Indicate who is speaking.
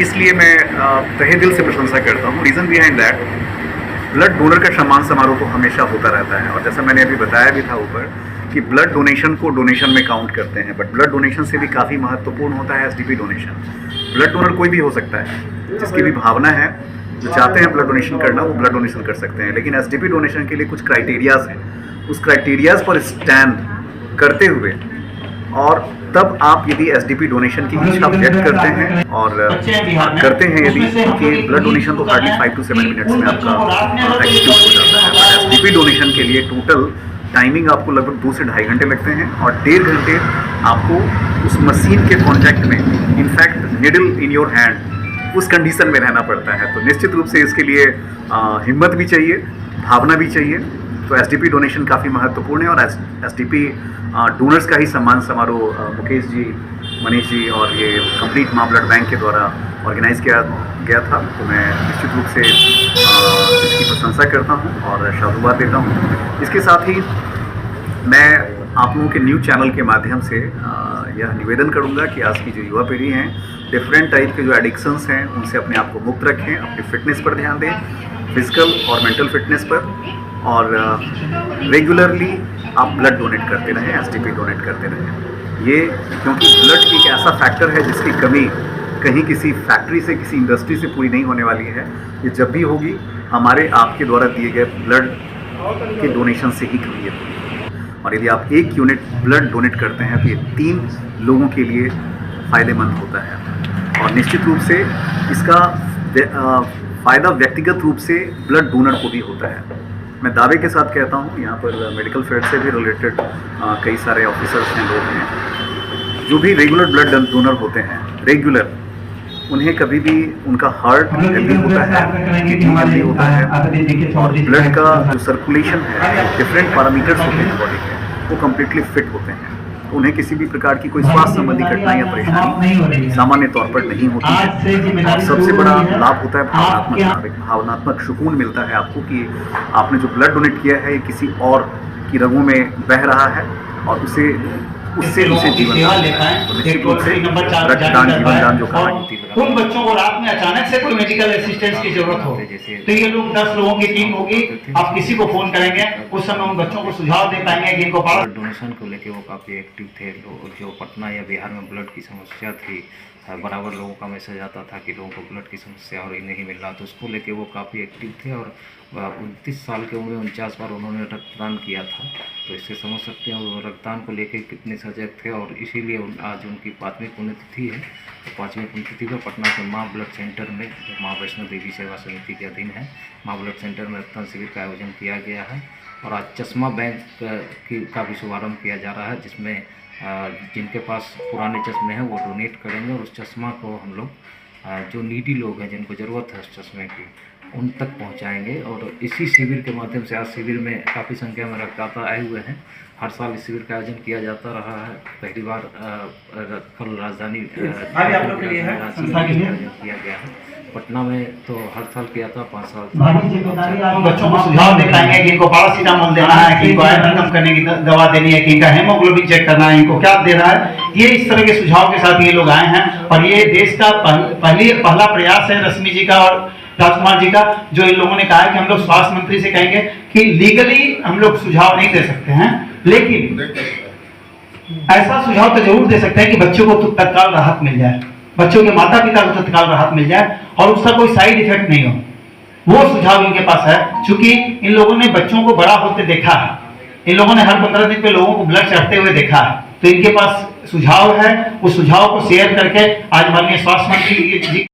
Speaker 1: इसलिए मैं तहे दिल से प्रशंसा करता हूँ। Reason behind that, blood donor का सम्मान समारोह तो हमेशा होता रहता है, और जैसा मैंने अभी बताया भी था ऊपर कि ब्लड डोनेशन को डोनेशन में काउंट करते हैं, बट ब्लड डोनेशन से भी काफ़ी महत्वपूर्ण होता है एसडीपी डोनेशन। ब्लड डोनर कोई भी हो सकता है, जिसकी भी भावना है, जो चाहते हैं ब्लड डोनेशन करना, वो ब्लड डोनेशन कर सकते हैं। लेकिन एसडीपी डोनेशन के लिए कुछ क्राइटेरियाज हैं, उस क्राइटेरियाज पर स्टैंड करते हुए और तब आप यदि एसडीपी डोनेशन की इच्छा व्यक्त करते हैं और करते हैं यदि, कि ब्लड डोनेशन तो हार्डली 5 to 7 मिनट्स में आपका एग्जीक्यूट हो जाता है, बट एसडीपी डोनेशन के लिए टोटल टाइमिंग आपको लगभग 2 से ढाई घंटे लगते हैं, और 1.5 घंटे आपको उस मशीन के कॉन्टैक्ट में, in fact needle in your hand, उस कंडीशन में रहना पड़ता है। तो निश्चित रूप से इसके लिए हिम्मत भी चाहिए, भावना भी चाहिए। तो एसडीपी डोनेशन काफ़ी महत्वपूर्ण है, और एसडीपी डोनर्स का ही सम्मान समारोह मुकेश जी, मनीष जी और ये कंप्लीट माँ ब्लड बैंक के द्वारा ऑर्गेनाइज़ किया गया था। तो मैं निश्चित रूप से इसकी प्रशंसा करता हूँ और साधुवाद देता हूँ। इसके साथ ही मैं आप लोगों के न्यूज़ चैनल के माध्यम से यह निवेदन करूंगा कि आज की जो युवा पीढ़ी है, डिफरेंट टाइप के जो एडिक्शंस हैं उनसे अपने आप को मुक्त रखें, अपनी फिटनेस पर ध्यान दें, फिजिकल और मेंटल फिटनेस पर, और रेगुलरली आप ब्लड डोनेट करते रहें, एसडीपी डोनेट करते रहें। ये क्योंकि ब्लड एक ऐसा फैक्टर है जिसकी कमी कहीं किसी फैक्ट्री से, किसी इंडस्ट्री से पूरी नहीं होने वाली है। ये जब भी होगी, हमारे आपके द्वारा दिए गए ब्लड के डोनेशन से ही कमी होगी। और यदि आप 1 यूनिट ब्लड डोनेट करते हैं तो ये 3 लोगों के लिए फ़ायदेमंद होता है, और निश्चित रूप से इसका फ़ायदा व्यक्तिगत रूप से ब्लड डोनर को भी होता है। मैं दावे के साथ कहता हूँ, यहाँ पर मेडिकल फील्ड से भी रिलेटेड कई सारे ऑफिसर्स हैं, लोग हैं जो भी रेगुलर ब्लड डोनर होते हैं, रेगुलर, उन्हें कभी भी उनका हार्ट हेल्दी होता है, किडनी हेल्दी होता है, और ब्लड का जो सर्कुलेशन है, डिफरेंट पैरामीटर्स होते हैं बॉडी के, वो कम्प्लीटली फिट होते हैं। उन्हें किसी भी प्रकार की कोई स्वास्थ्य संबंधी कठिनाई या परेशानी सामान्य तौर पर नहीं होती है। और सबसे बड़ा लाभ होता है भावनात्मक सुकून मिलता है आपको कि आपने जो ब्लड डोनेट किया है, किसी और की रगों में बह रहा है, और उससे जीवन निश्चित रूप से रक्तदान, जीवनदान जो कहानी थी,
Speaker 2: उन बच्चों को रात में अचानक से कोई मेडिकल असिस्टेंस की जरूरत हो तो ये लोग 10 लोगों की टीम होगी, आप किसी को फोन करेंगे, उस समय उन बच्चों को सुझाव दे पाएंगे कि इनको
Speaker 3: ब्लड डोनेशन को लेके वो काफ़ी एक्टिव थे। जो पटना या बिहार में ब्लड की समस्या थी, बराबर लोगों का मैसेज आता था कि लोगों को ब्लड की समस्या और नहीं मिल रहा, तो उसको लेके वो काफ़ी एक्टिव थे, और 29 साल के उम्र में 49 बार उन्होंने रक्तदान किया था। तो इससे समझ सकते हैं वो रक्तदान को लेकर कितने सजग थे, और इसीलिए आज उनकी 5वीं पुण्यतिथि है। तो 5वीं पुण्यतिथि पर पटना के माँ ब्लड सेंटर में, जो माँ वैष्णो देवी सेवा समिति के अधीन है, माँ ब्लड सेंटर में रक्तदान शिविर का आयोजन किया गया है। और आज चश्मा बैंक का भी शुभारम्भ किया जा रहा है, जिसमें जिनके पास पुराने चश्मे हैं वो डोनेट करेंगे, और उस चश्मा को हम लोग जो नीडी लोग हैं, जिनको ज़रूरत है उस चश्मे की, उन तक पहुंचाएंगे। और इसी शिविर के माध्यम से आज शिविर में काफ़ी संख्या में रक्तदाता आए हुए हैं। हर साल इस शिविर का आयोजन किया जाता रहा है। पहली बार कल राजधानी आयोजन किया गया है। पटना में तो हर साल किया था, 5 साल।
Speaker 2: बच्चों को सुझाव दे पाएंगे कि इनको पैरासीटामोल देना है, कि इनको आयरन कम करने की दवा देनी है, कि इनका हेमोग्लोबिन चेक करना है, इनको क्या देना है। ये इस तरह के सुझाव के साथ ये लोग आए हैं, और ये देश का पहला प्रयास है रश्मि जी का और राजकुमार जी का, जो इन लोगों ने कहा है कि हम लोग स्वास्थ्य मंत्री से कहेंगे कि लीगली हम लोग सुझाव नहीं दे सकते हैं, लेकिन ऐसा सुझाव तो जरूर दे सकते हैं कि बच्चों को तत्काल राहत मिल जाए, बच्चों के माता पिता को तत्काल राहत मिल जाए, और उसका कोई साइड इफेक्ट नहीं हो। वो सुझाव इनके पास है, क्योंकि इन लोगों ने बच्चों को बड़ा होते देखा है, इन लोगों ने हर 15 दिन पे लोगों को ब्लड चढ़ते हुए देखा है, तो इनके पास सुझाव है। उस सुझाव को शेयर करके आज माननीय स्वास्थ्य मंत्री जी